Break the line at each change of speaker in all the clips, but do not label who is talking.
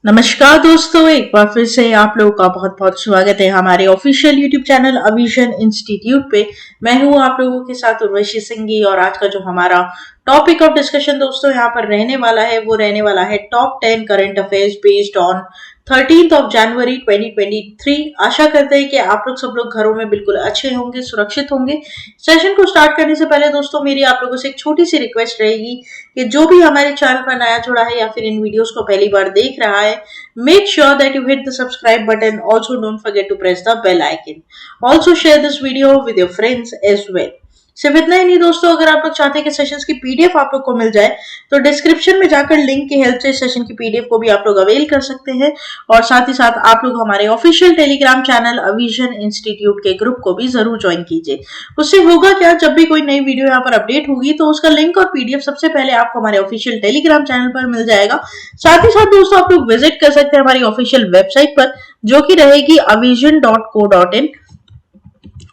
नमस्कार दोस्तों, एक बार फिर से आप लोगों का बहुत बहुत स्वागत है हमारे ऑफिशियल यूट्यूब चैनल अविजन इंस्टीट्यूट पे। मैं हूं आप लोगों के साथ उर्वशी सिंघी और आज का जो हमारा टॉपिक ऑफ डिस्कशन दोस्तों यहाँ पर रहने वाला है वो रहने वाला है top 10 current affairs based on 13th of January 2023। आशा करते हैं कि आप लोग सब लोग घरों में बिल्कुल अच्छे होंगे, सुरक्षित होंगे। सेशन को स्टार्ट करने से पहले दोस्तों मेरी आप लोगों से एक छोटी सी रिक्वेस्ट रहेगी कि जो भी हमारे चैनल पर नया जुड़ा है या फिर इन वीडियोस को पहली बार देख रहा है, make sure that you hit the subscribe button. Also don't forget to press the bell icon. Also share this video with your friends as well. सिर्फ इतना ही नहीं दोस्तों, अगर आप लोग चाहते हैं कि सेशंस की पीडीएफ आप लोग को मिल जाए तो डिस्क्रिप्शन में जाकर लिंक की हेल्प से सेशन की पीडीएफ को भी आप लोग अवेल कर सकते हैं। और साथ ही साथ आप लोग हमारे ऑफिशियल टेलीग्राम चैनल अविजन इंस्टीट्यूट के ग्रुप को भी जरूर ज्वाइन कीजिए। उससे होगा क्या, जब भी कोई नई वीडियो यहाँ पर अपडेट होगी तो उसका लिंक और पीडीएफ सबसे पहले आपको हमारे ऑफिशियल टेलीग्राम चैनल पर मिल जाएगा। साथ ही साथ दोस्तों आप लोग विजिट कर सकते हैं हमारी ऑफिशियल वेबसाइट पर, जो कि रहेगी avision.co.in,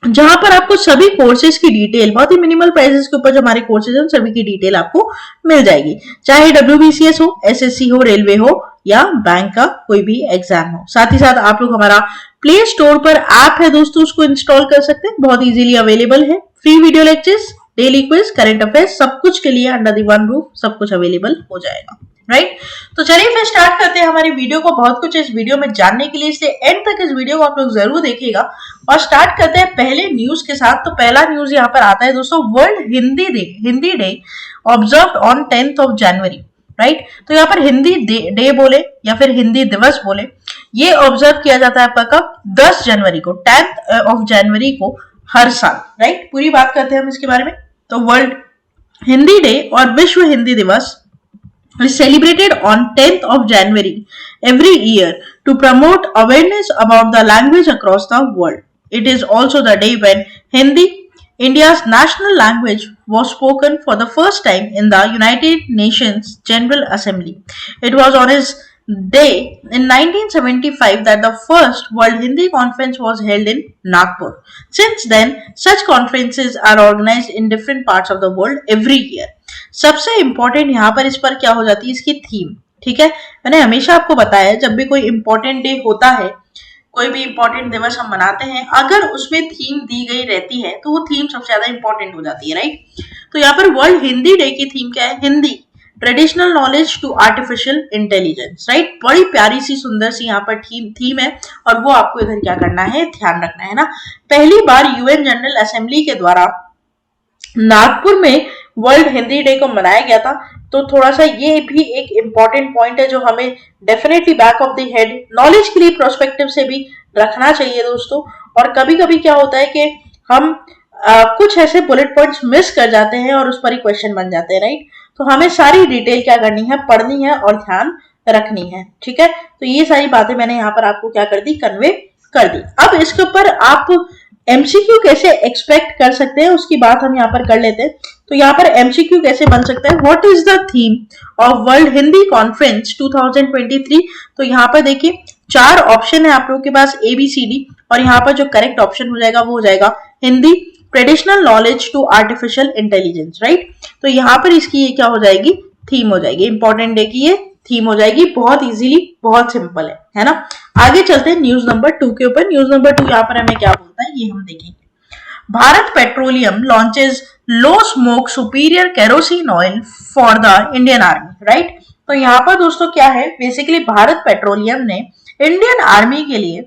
जहां पर आपको सभी कोर्सेज की डिटेल बहुत ही मिनिमल प्राइसेस के ऊपर जो हमारे कोर्सेज हैं सभी की डिटेल आपको मिल जाएगी, चाहे WBCS हो, SSC हो, रेलवे हो या बैंक का कोई भी एग्जाम हो। साथ ही साथ आप लोग हमारा प्ले स्टोर पर ऐप है दोस्तों, उसको इंस्टॉल कर सकते हैं, बहुत इजीली अवेलेबल है। Free video lectures, daily quiz, current affairs, सब कुछ के लिए अंडर द वन रूफ सब कुछ अवेलेबल हो जाएगा। राइट, तो चलिए फिर स्टार्ट करते हैं हमारी वीडियो को। बहुत कुछ इस वीडियो में जानने के लिए, इसलिए एंड तक इस वीडियो को आप लोग जरूर देखिएगा। और स्टार्ट करते हैं पहले न्यूज के साथ। तो पहला न्यूज यहाँ पर आता है दोस्तों, world Hindi day observed on 10th of January। Right, तो यहाँ पर हिंदी डे बोले या फिर हिंदी दिवस बोले, ये ऑब्जर्व किया जाता है आपका कब, 10 जनवरी को, 10th of January को हर साल। राइट, पूरी बात करते हैं हम इसके बारे में। तो वर्ल्ड हिंदी डे और विश्व हिंदी दिवस is celebrated on 10th of January every year to promote awareness about the language across the world. It is also the day when Hindi, India's national language, was spoken for the first time in the United Nations General Assembly. It was on his day in 1975 that the first World Hindi Conference was held in Nagpur. Since then, such conferences are organized in different parts of the world every year. सबसे important यहाँ पर इस पर क्या हो जाती है, इसकी थीम। ठीक है, मैंने हमेशा आपको बताया जब भी कोई इंपॉर्टेंट डे होता है, कोई भी इंपॉर्टेंट दिवस हम मनाते हैं, अगर उसमें थीम दी गई रहती है तो वो थीम सबसे ज्यादा इंपॉर्टेंट हो जाती है। राइट, तो यहाँ पर वर्ल्ड हिंदी डे की थीम क्या है, Hindi traditional knowledge to artificial intelligence. Right, बड़ी प्यारी सी सुंदर सी यहाँ पर थीम है और वो आपको इधर क्या करना है, ध्यान रखना है ना। पहली बार UN जनरल असेंबली के द्वारा नागपुर में वर्ल्ड हिंदी डे को मनाया गया था। तो थोड़ा सा ये भी एक इंपॉर्टेंट पॉइंट है जो हमें definitely back of the head knowledge के लिए प्रोस्पेक्टिव से भी रखना चाहिए दोस्तों। और कभी कभी क्या होता है कि हम कुछ ऐसे बुलेट पॉइंट्स मिस कर जाते हैं और उस पर ही क्वेश्चन बन जाते हैं। राइट, तो हमें सारी डिटेल क्या करनी है, पढ़नी है और ध्यान रखनी है। ठीक है, तो ये सारी बातें मैंने यहाँ पर आपको क्या कर दी, कन्वे कर दी। अब इसके ऊपर आप MCQ कैसे एक्सपेक्ट कर सकते हैं उसकी बात हम यहाँ पर कर लेते हैं। तो यहाँ पर MCQ कैसे बन सकता है, what is the theme of world Hindi conference 2023। तो यहाँ पर देखिए 4 ऑप्शन है आप लोगों के पास, ABCD, और यहाँ पर जो करेक्ट ऑप्शन हो जाएगा वो हो जाएगा Hindi traditional knowledge to artificial intelligence. Right, तो यहाँ पर इसकी ये क्या हो जाएगी, थीम हो जाएगी, इंपॉर्टेंट डे की ये थीम हो जाएगी। बहुत इजीली, बहुत सिंपल है ना। आगे चलते हैं न्यूज नंबर 2 के ऊपर। न्यूज नंबर 2 यहाँ पर हमें क्या बोलता है ये हम देखेंगे। Bharat petroleum launches low smoke superior kerosene oil for the Indian army. Right, तो यहाँ पर दोस्तों क्या है, बेसिकली भारत पेट्रोलियम ने इंडियन आर्मी के लिए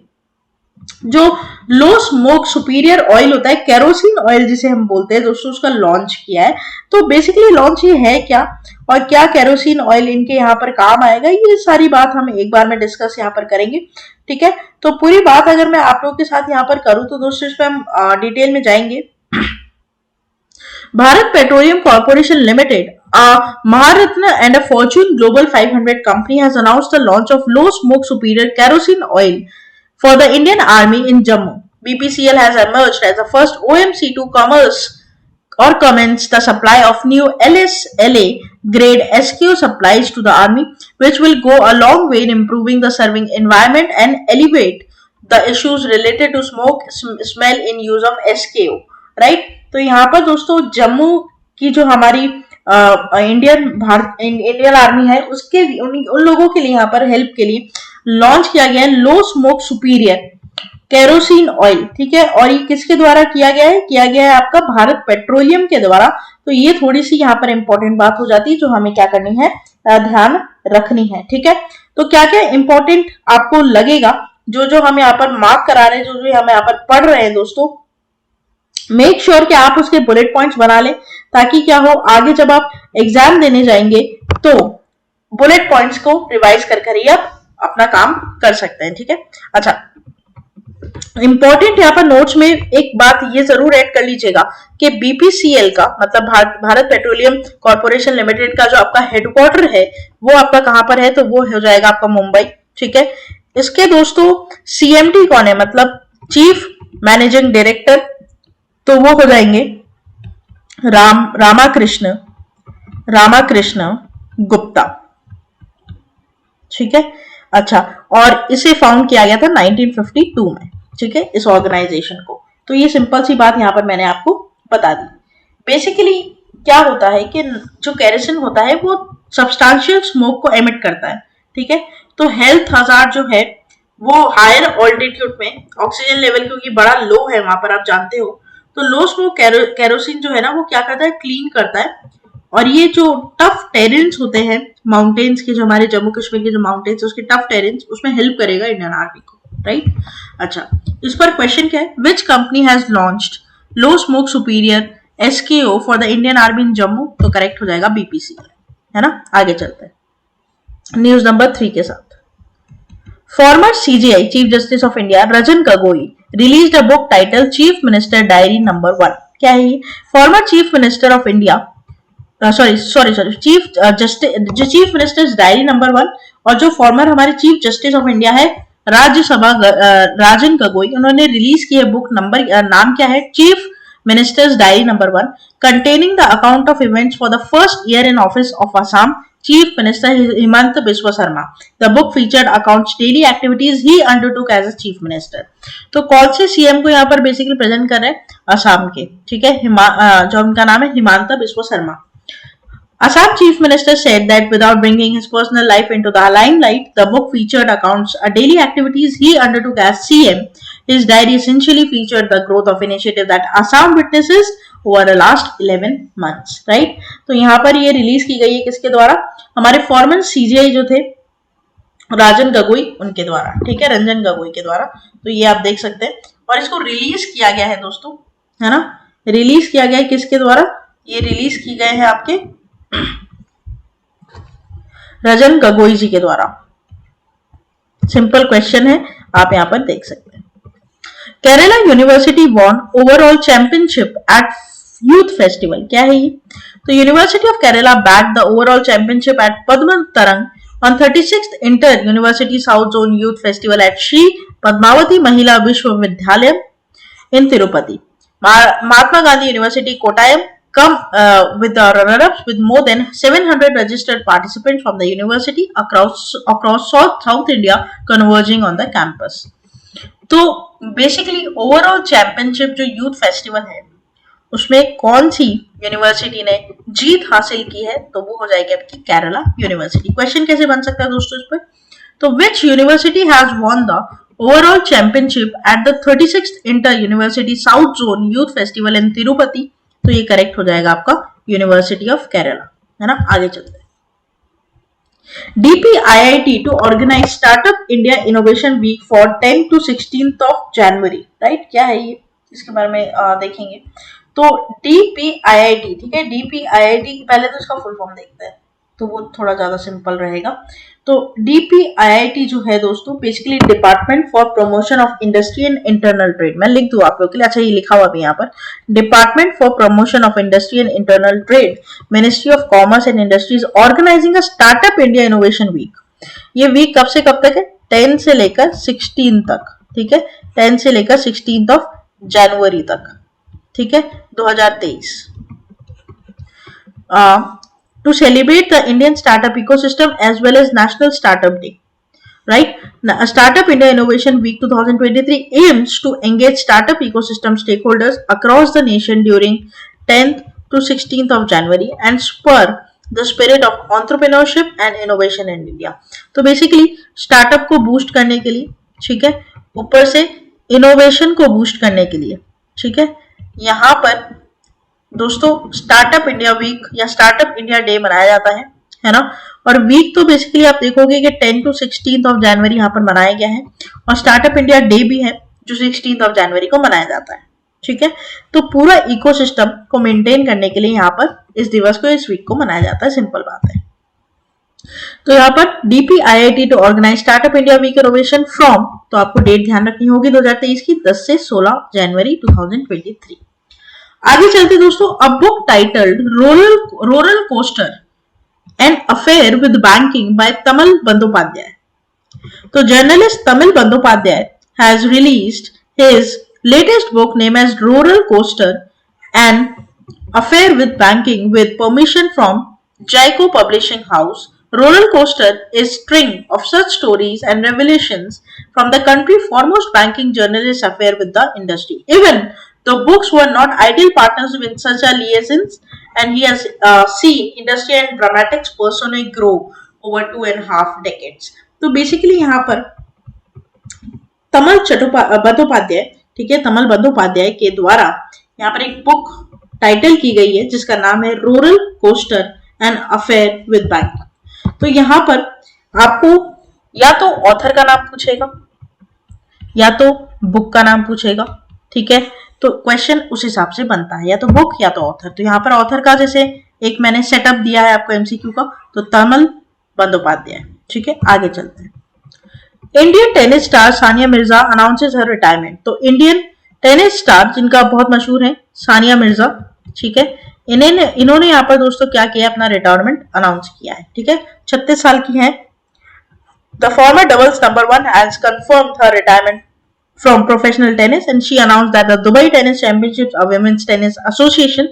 जो लो स्मोक सुपीरियर ऑयल होता है, केरोसिन ऑयल जिसे हम बोलते हैं दोस्तों, उसका लॉन्च किया है। तो बेसिकली लॉन्च ये है क्या और क्या केरोसिन ऑयल इनके यहाँ पर काम आएगा, ये सारी बात हम एक बार में डिस्कस यहाँ पर करेंगे। ठीक है, तो पूरी बात अगर मैं आप लोगों के साथ यहाँ पर करूँ तो दोस्तों इस पर हम डिटेल में जाएंगे। Bharat petroleum corporation limited, Maharatna and a Fortune Global 500 company has announced the launch of low smoke superior kerosene oil for the Indian Army in Jammu. BPCL has emerged as the first OMC to commence the supply of new LSLA grade SKU supplies to the Army, which will go a long way in improving the serving environment and elevate the issues related to smoke smell in use of SKU. Right? तो यहाँ पर दोस्तों जम्मू की जो हमारी Indian army है उसके उन लोगों के लिए यहाँ पर हेल्प के लिए लॉन्च किया गया है लो स्मोक सुपीरियर केरोसिन ऑयल, ठीक है। और ये किसके द्वारा किया गया है? किया गया है आपका भारत पेट्रोलियम के द्वारा। तो ये थोड़ी सी यहाँ पर इंपॉर्टेंट बात हो जाती है जो हमें क्या करनी है, ध्यान रखनी है, ठीक है। तो क्या क्या इंपॉर्टेंट आपको लगेगा जो जो हम यहाँ पर मार्क करा रहे हैं, जो जो हम यहाँ पर पढ़ रहे हैं दोस्तों, मेक श्योर कि आप उसके बुलेट पॉइंट्स बना लें, ताकि क्या हो, आगे जब आप एग्जाम देने जाएंगे तो बुलेट पॉइंट्स को रिवाइज कर ही आप अपना काम कर सकते हैं, ठीक है। अच्छा, इंपॉर्टेंट यहाँ पर नोट्स में एक बात ये जरूर ऐड कर लीजिएगा कि बीपीसीएल का मतलब भारत पेट्रोलियम कॉर्पोरेशन लिमिटेड का जो आपका हेडक्वार्टर है वो आपका कहां पर है, तो वो हो जाएगा आपका मुंबई, ठीक है। इसके दोस्तों सीएमडी कौन है, मतलब चीफ मैनेजिंग डायरेक्टर, तो वो हो जाएंगे रामाकृष्ण गुप्ता, ठीक है। अच्छा, और इसे फाउंड किया गया था 1952 में, ठीक है, इस ऑर्गेनाइजेशन को। तो ये सिंपल सी बात यहाँ पर मैंने आपको बता दी। बेसिकली क्या होता है कि जो केरोसिन होता है वो सब्सटेंशियल स्मोक को एमिट करता है, ठीक है। तो हेल्थ हजार्ड जो है वो हायर ऑल्टीट्यूड में ऑक्सीजन लेवल क्योंकि बड़ा लो है वहां पर, आप जानते हो, तो लो स्मोक केरोसिन जो है ना वो क्या करता है, क्लीन करता है। और ये जो टफ टेरेंस होते हैं माउंटेन्स के, जो हमारे जम्मू कश्मीर के जो माउंटेन्स उसके टफ टेरेंस, उसमें हेल्प करेगा इंडियन आर्मी को, राइट। अच्छा, इस पर क्वेश्चन क्या है, which company has launched low smoke superior SKO for the Indian army in Jammu, तो करेक्ट हो जाएगा बीपीसीएल, है ना। आगे चलते हैं न्यूज नंबर 3 के साथ। Farmer CGI chief justice of India Ranjan Gogoi released a book title chief minister diary number 1। क्या है ये? Former chief minister of India chief ministers diary number 1, और जो फॉर्मर हमारे चीफ जस्टिस ऑफ इंडिया है राज्यसभा राजन गगोई, उन्होंने रिलीज की है बुक, नंबर नाम क्या है, chief ministers diary number 1, containing the account of events for the first year in office of Assam Chief Minister Himanta Biswa Sarma. The book featured accounts daily activities he undertook as a Chief Minister. तो कौन से CM को यहाँ पर basically present कर रहे हैं? असम के, ठीक है, जो उनका नाम है Himanta Biswa Sharma. Assam Chief Minister said that without bringing his personal life into the limelight, the book featured accounts daily activities he undertook as CM. His diary essentially featured the growth of initiative that Assam witnesses over the last 11 months, right? तो यहाँ पर ये release की गई है किसके द्वारा? हमारे फॉर्मर सीजीआई जो थे राजन गगोई उनके द्वारा, ठीक है, रंजन गगोई के द्वारा। तो ये आप देख सकते हैं, और इसको रिलीज किया गया है दोस्तों, है ना, रिलीज किया गया है किसके द्वारा? ये रिलीज की गए हैं आपके रंजन गगोई जी के द्वारा। सिंपल क्वेश्चन है, आप यहां पर देख सकते हैं। Kerala university won overall championship at youth festival. क्या है ये? तो university of Kerala bagged the overall championship at Padma Tarang on 36th Inter University South Zone Youth Festival at Shri Padmavati Mahila Vishwavidyalaya in Tirupati. Mahatma Gandhi University Kottayam come with the runner-ups with more than 700 registered participants from the university across South India converging on the campus. तो basically overall championship जो youth festival है उसमें कौन सी university ने जीत हासिल की है, तो वो हो जाएगी आपकी केरला यूनिवर्सिटी। क्वेश्चन कैसे बन सकता है दोस्तों इस पर? तो which university has won the overall championship at the 36th inter university south zone youth festival in Tirupati, तो ये करेक्ट हो जाएगा आपका यूनिवर्सिटी ऑफ केरला, है ना। आगे चलते हैं। DPIIT to organise startup India innovation week for 10 to 16 January, right. क्या है ये, इसके बारे में देखेंगे। तो DPIIT, ठीक है, DPIIT पहले तो इसका फुल फॉर्म देखते हैं, तो वो थोड़ा ज्यादा सिंपल रहेगा। तो DPIIT जो है दोस्तों basically department for promotion of industry and internal trade, मैं लिख दूं आप लोग के लिए। अच्छा, ये लिखा हुआ भी यहाँ पर, department for promotion of industry and internal trade, ministry of commerce and industries organising a startup India innovation week. ये वीक कब से कब तक है? 10 से लेकर 16 तक, ठीक है, 10 से लेकर 16 जनवरी तक, ठीक है, 2023। To celebrate the Indian startup ecosystem as well as National Startup Day, right? Startup India Innovation Week 2023 aims to engage startup ecosystem stakeholders across the nation during 10th to 16th of January and spur the spirit of entrepreneurship and innovation in India. तो basically startup को boost करने के लिए, ठीक है, ऊपर से innovation को बूस्ट करने के लिए, ठीक है, यहाँ पर दोस्तों स्टार्टअप इंडिया वीक या स्टार्टअप इंडिया डे मनाया जाता है ना। और वीक तो बेसिकली आप देखोगे कि 10 to 16th ऑफ जनवरी यहाँ पर मनाया गया है, और स्टार्टअप इंडिया डे भी है जो 16th ऑफ जनवरी को मनाया जाता है, ठीक है। तो पूरा इकोसिस्टम को मेंटेन करने के लिए यहाँ पर इस दिवस को, इस वीक को मनाया जाता है, सिंपल बात है। तो यहाँ पर DPIIT to organise startup India week innovation from, तो आपको डेट ध्यान रखनी होगी 2023 की 10 से 16 जनवरी 2023। आगे चलते दोस्तों, a book titled roller coaster an affair with banking by Tamal Bandyopadhyay. तो journalist Tamal Bandyopadhyay has released his latest book named as Roller Coaster An Affair with Banking with permission from Jaico Publishing House. Roller Coaster is string of such stories and revelations from the country's foremost banking journalist affair with the industry. Even the books were not ideal partners with such a liaisons, and he has seen industry and dramatics personally grow over 2.5 decades. तो basically यहाँ पर तमिल बंदोपाध्याय, ठीक है, तमिल बंदोपाध्याय के द्वारा यहाँ पर एक बुक टाइटल की गई है जिसका नाम है roller coaster an affair with bank. तो यहाँ पर आपको या तो ऑथर का नाम पूछेगा या तो बुक का नाम पूछेगा, ठीक है। तो क्वेश्चन उस हिसाब से बनता है, या तो बुक या तो ऑथर। तो यहाँ पर ऑथर का जैसे एक मैंने सेटअप दिया है आपको MCQ का, तो तमिल बंदोपाध्याय, ठीक है। आगे चलते हैं। Indian tennis star Sania Mirza announces her retirement. तो इंडियन टेनिस स्टार जिनका बहुत मशहूर है सानिया मिर्जा, ठीक है, इन्होंने यहाँ पर दोस्तों क्या किया, अपना रिटायरमेंट अनाउंस किया है, ठीक है। 36 साल की हैं। The former doubles number 1 has confirmed her retirement from professional tennis, and she announced that the Dubai Tennis Championships of Women's Tennis Association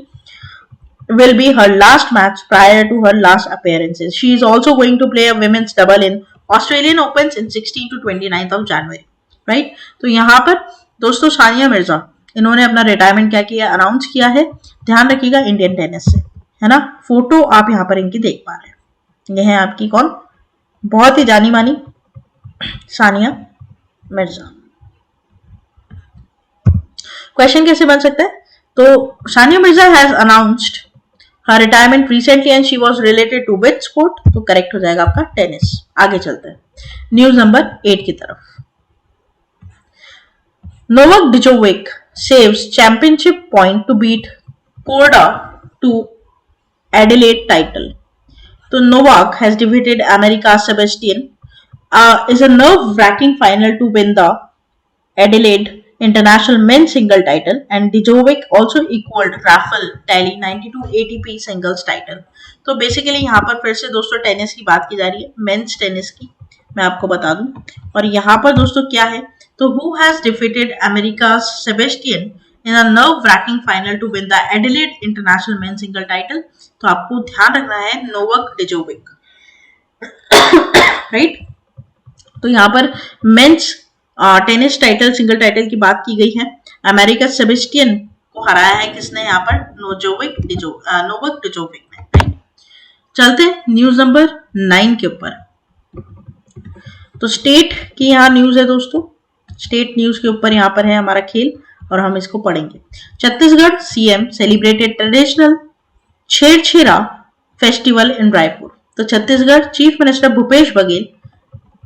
will be her last match prior to her last appearances. She is also going to play a women's double in Australian Opens in 16 to 29th of January, right? तो यहाँ पर दोस्तों सानिया मिर्जा इन्होंने अपना retirement क्या किया, announce किया है। ध्यान रखिएगा इंडियन टेनिस से, है ना। फोटो आप यहाँ पर इनकी देख पा रहे हैं, ये है आपकी कौन, बहुत ही जानी मानी सानिया मिर्जा। क्वेश्चन कैसे बन सकता है, तो Sania Mirza has announced her retirement recently and she was related to which sport, तो करेक्ट हो जाएगा आपका टेनिस। आगे चलते हैं न्यूज नंबर 8 की तरफ। Novak Djokovic saves championship point to beat Korda to Adelaide title. तो Novak has defeated America Sebastian is a nerve-wracking final to win the Adelaide International men's single title, and Djokovic also equaled Rafael Tally 92 ATP singles title. तो basically यहाँ पर फिर से दोस्तों tennis की बात की जा रही है, मेंस टेनिस की, मैं आपको बता दूं। और यहाँ पर दोस्तों क्या है, तो who has defeated America's Sebastian in a nerve-wracking final to win the Adelaide International men's single title? तो आपको ध्यान रखना है नोवाक डिजोविक, राइट। तो यहाँ पर men's tennis title, single title की बात की गई है। अमेरिका सेबेस्टियन को हराया है किसने, यहाँ पर नोवाक डिजोविक ने, राइट। चलते हैं न्यूज नंबर 9 के ऊपर। तो स्टेट की यहाँ न्यूज है दोस्तों, स्टेट न्यूज के ऊपर यहाँ पर है हमारा खेल और हम इसको पढ़ेंगे। Chhattisgarh CM celebrated traditional Chherchhera festival in Raipur. तो Chhattisgarh chief minister Bhupesh Baghel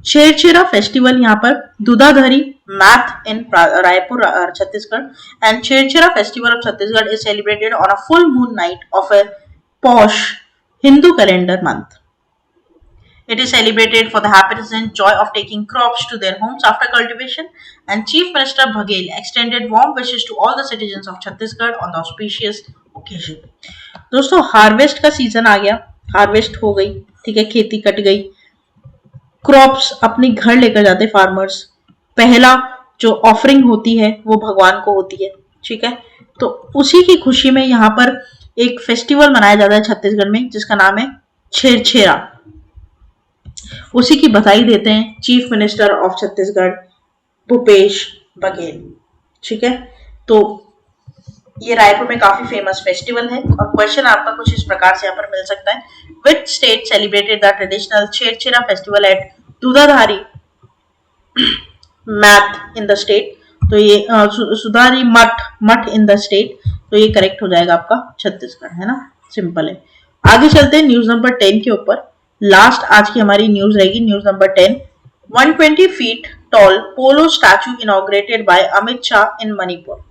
Chherchhera festival यहाँ पर Dudhadhari Math in Raipur Chhattisgarh, and Chherchhera festival of Chhattisgarh is celebrated on a full moon night of a Paush Hindu calendar month. It is celebrated for the happiness and joy of taking crops to their homes after cultivation, and Chief Minister Baghel extended warm wishes to all the citizens of Chhattisgarh on the auspicious occasion. दोस्तों harvest का season आ गया, harvest हो गई, ठीक है, खेती cut गई, crops अपने घर लेकर जाते फार्मर्स। पहला जो ऑफरिंग होती है वो भगवान को होती है, ठीक है। तो उसी की खुशी में यहाँ पर एक फेस्टिवल मनाया जाता है छत्तीसगढ़ में जिसका नाम है छेरछेरा। उसी की बधाई देते हैं chief minister of Chhattisgarh Bhupesh Baghel, ठीक है। तो ये रायपुर में काफी फेमस फेस्टिवल है। और क्वेश्चन आपका कुछ इस प्रकार से यहाँ पर मिल सकता है, which state celebrated the traditional Chherchhera festival at Dudhadhari math in the state. तो ये सुधारी मठ मठ इन द स्टेट, तो ये करेक्ट हो जाएगा आपका छत्तीसगढ़, है ना, सिंपल है। आगे चलते हैं न्यूज नंबर 10 के ऊपर। लास्ट आज की हमारी न्यूज रहेगी news number 10। 120 feet tall polo statue inaugurated by Amit Shah in Manipur.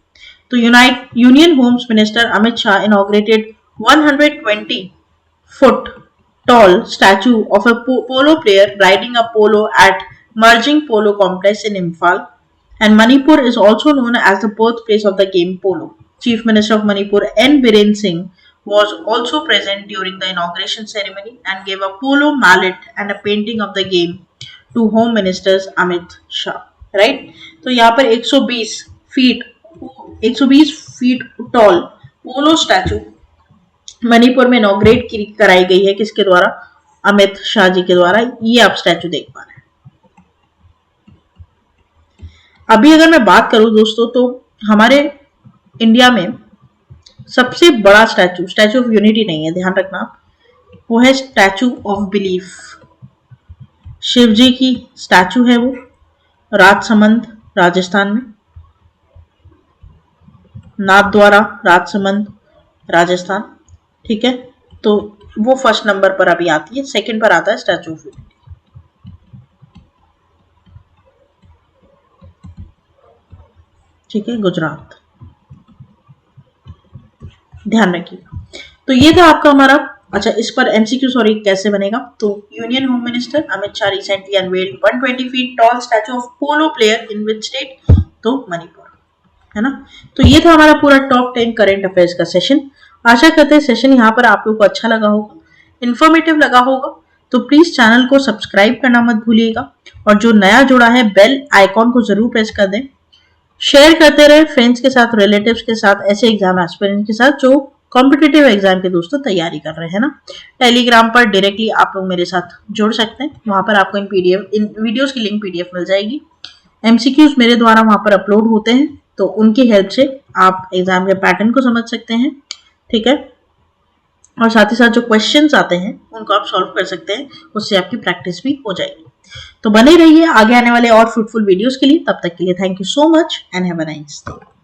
तो union homes minister Amit Shah inaugurated 120 foot tall statue of a polo player riding a polo at Merging Polo Complex in Imphal. And Manipur is also known as the birthplace of the game polo. Chief Minister of Manipur N. Biren Singh was also present during the inauguration ceremony and gave a polo mallet and a painting of the game to Home Ministers Amit Shah. Right? तो यहाँ पर 120 feet tall polo statue Manipur में inaugurate कराई गई है, किसके द्वारा? अमित शाह जी के द्वारा। ये आप स्टैचू देख पा रहे हैं। अभी अगर मैं बात करूं दोस्तों, तो हमारे इंडिया में सबसे बड़ा स्टैचू ऑफ यूनिटी नहीं है, ध्यान रखना, वो है स्टैचू ऑफ बिलीफ। शिव जी की स्टैचू है वो, राजसमंद राजस्थान में, नाथद्वारा राजसमंद राजस्थान, ठीक है। तो वो फर्स्ट नंबर पर अभी आती है, सेकंड पर आता है स्टैचू ऑफ यूनिटी, ठीक है, गुजरात, ध्यान रखिएगा। तो ये था आपका हमारा, अच्छा इस पर एमसीक्यू सॉरी कैसे बनेगा, तो union home minister Amit Shah recently unveiled 120 feet toll statue of polo player in which state, तो मणिपुर, है ना। तो ये था हमारा पूरा टॉप 10 करंट अफेयर्स का सेशन। आशा करते हैं सेशन यहाँ पर आप लोगों को अच्छा लगा होगा, इन्फॉर्मेटिव लगा होगा। तो प्लीज चैनल को सब्सक्राइब करना मत भूलिएगा, और जो नया जुड़ा है बेल आइकॉन को जरूर प्रेस कर दें। शेयर करते रहे फ्रेंड्स के साथ, रिलेटिव्स के साथ, ऐसे एग्जाम एस्पिरेंट के साथ जो कॉम्पिटिटिव एग्जाम के दोस्तों तैयारी कर रहे हैं ना। टेलीग्राम पर डायरेक्टली आप लोग मेरे साथ जुड़ सकते हैं, वहां पर आपको इन वीडियोस की लिंक पीडीएफ मिल जाएगी। एमसीक्यूज मेरे द्वारा वहां पर अपलोड होते हैं, तो उनकी हेल्प से आप एग्जाम के पैटर्न को समझ सकते हैं, ठीक है। और साथ ही साथ जो क्वेश्चंस आते हैं उनको आप सॉल्व कर सकते हैं, उससे आपकी प्रैक्टिस भी हो जाएगी। तो बने रहिए आगे आने वाले और फ्रूटफुल वीडियोस के लिए। तब तक के लिए thank you so much and have a nice day.